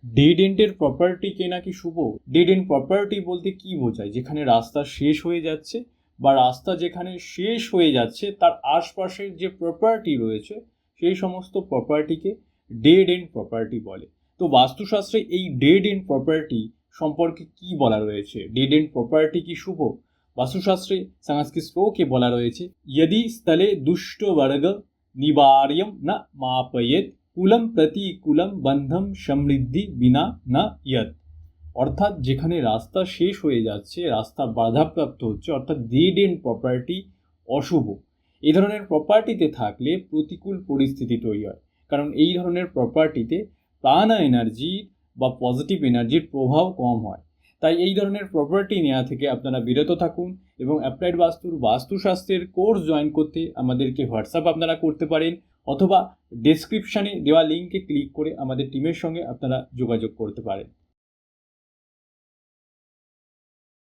Dead এন্ডের প্রপার্টিকে নাকি শুভ? Dead and property বলতে কি বোঝায়? যেখানে রাস্তা শেষ হয়ে যাচ্ছে বা রাস্তা যেখানে শেষ হয়ে যাচ্ছে তার আশপাশের যে প্রপার্টি রয়েছে সেই সমস্ত প্রপার্টিকে ডেড এন্ড প্রপার্টি বলে। তো বাস্তুশাস্ত্রে এই ডেড এন্ড প্রপার্টি সম্পর্কে কি বলা রয়েছে? ডেড এন্ড প্রপার্টি কি শুভ? বাস্তুশাস্ত্রে সংস্কৃত শ্লোকে বলা রয়েছে, यदि স্থলে দুষ্ট বর্গ নিবার্যম না মাপয়েত কুলম প্রতিকুলম বন্ধম সমৃদ্ধি বিনা না ইয়ত। অর্থাৎ যেখানে রাস্তা শেষ হয়ে যাচ্ছে, রাস্তা বাধাপ্রাপ্ত হচ্ছে, অর্থাৎ ডেড এন্ড প্রপার্টি অশুভ। এই ধরনের প্রপার্টিতে থাকলে প্রতিকূল পরিস্থিতি তৈরি হয়, কারণ এই ধরনের প্রপার্টিতে প্রাণ এনার্জি বা পজিটিভ এনার্জির প্রভাব কম হয়। তাই এই ধরনের প্রপার্টি নেওয়া থেকে আপনারা বিরত থাকুন এবং অ্যাপ্লাইড বাস্তুর বাস্তুশাস্ত্রের কোর্স জয়েন করতে আমাদেরকে হোয়াটসঅ্যাপ আপনারা করতে পারেন, অথবা ডেসক্রিপশানে দেওয়া লিঙ্কে ক্লিক করে আমাদের টিমের সঙ্গে আপনারা যোগাযোগ করতে পারেন।